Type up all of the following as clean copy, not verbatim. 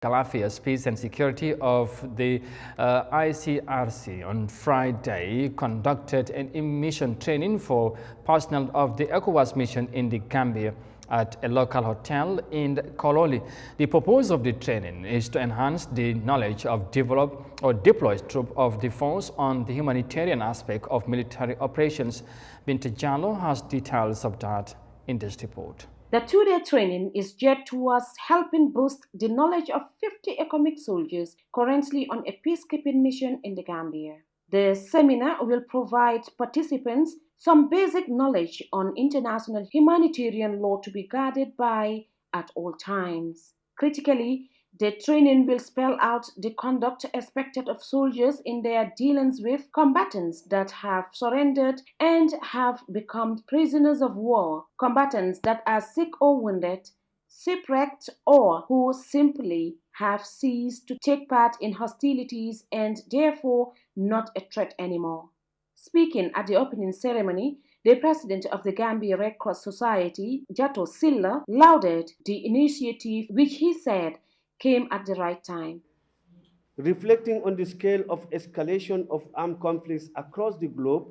Affairs, Peace and Security of the Icrc on Friday conducted an immersion training for personnel of the ECOWAS mission in the Gambia at a local hotel in Kololi. The purpose of the training is to enhance the knowledge of develop or deployed troops of the force on the humanitarian aspect of military operations. Binta Jallo has details of that in this report. The two-day training is geared towards helping boost the knowledge of 50 economic soldiers currently on a peacekeeping mission in the Gambia. The seminar will provide participants some basic knowledge on international humanitarian law to be guarded by at all times. Critically, the training will spell out the conduct expected of soldiers in their dealings with combatants that have surrendered and have become prisoners of war, combatants that are sick or wounded, shipwrecked, or who simply have ceased to take part in hostilities and therefore not a threat anymore. Speaking at the opening ceremony, the president of the Gambia Red Cross Society, Jato Silla, lauded the initiative, which he said came at the right time. Reflecting on the scale of escalation of armed conflicts across the globe,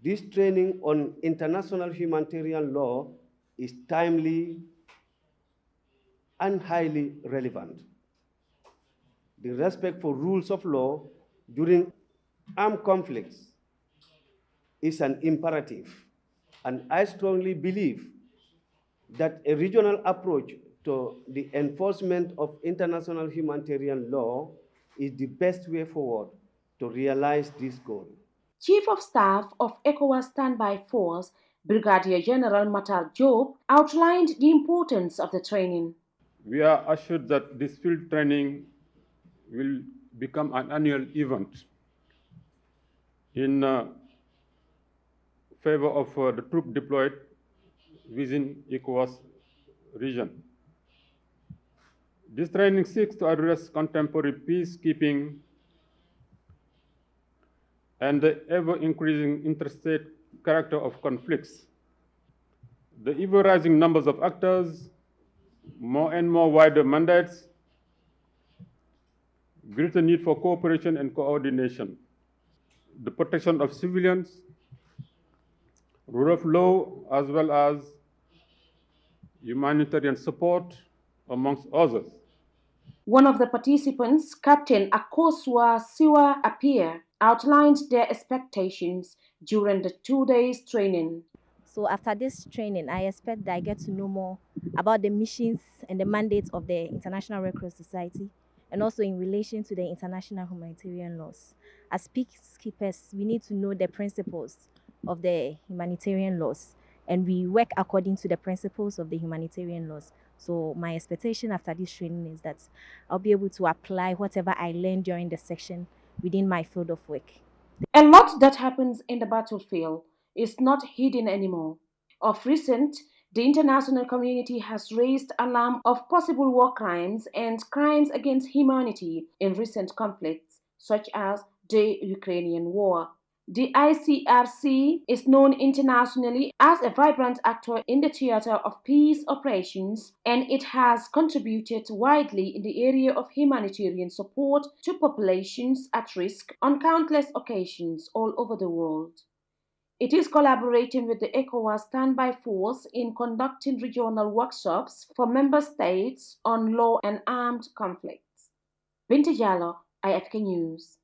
this training on international humanitarian law is timely and highly relevant. The respect for rules of law during armed conflicts is an imperative, and I strongly believe that a regional approach to the enforcement of international humanitarian law is the best way forward to realize this goal. Chief of Staff of ECOWAS Standby Force, Brigadier General Matar Job, outlined the importance of the training. We are assured that this field training will become an annual event in favor of the troop deployed within ECOWAS region. This training seeks to address contemporary peacekeeping and the ever-increasing interstate character of conflicts. The ever-rising numbers of actors, more and more wider mandates, greater need for cooperation and coordination, the protection of civilians, rule of law, as well as humanitarian support, amongst others. One of the participants, Captain Akosua Siwa Apia, outlined their expectations during the 2 days training. So after this training, I expect that I get to know more about the missions and the mandates of the International Red Cross Society, and also in relation to the international humanitarian laws. As peacekeepers, we need to know the principles of the humanitarian laws, and we work according to the principles of the humanitarian laws. So my expectation after this training is that I'll be able to apply whatever I learned during the section within my field of work. A lot that happens in the battlefield is not hidden anymore. Of recent, the international community has raised alarm of possible war crimes and crimes against humanity in recent conflicts, such as the Ukrainian war. The Icrc is known internationally as a vibrant actor in the theater of peace operations, and it has contributed widely in the area of humanitarian support to populations at risk on countless occasions all over the world. It is collaborating with the ECOWAS Standby Force in conducting regional workshops for member states on law and armed conflicts. Binta Jallo, Eyeafrica News.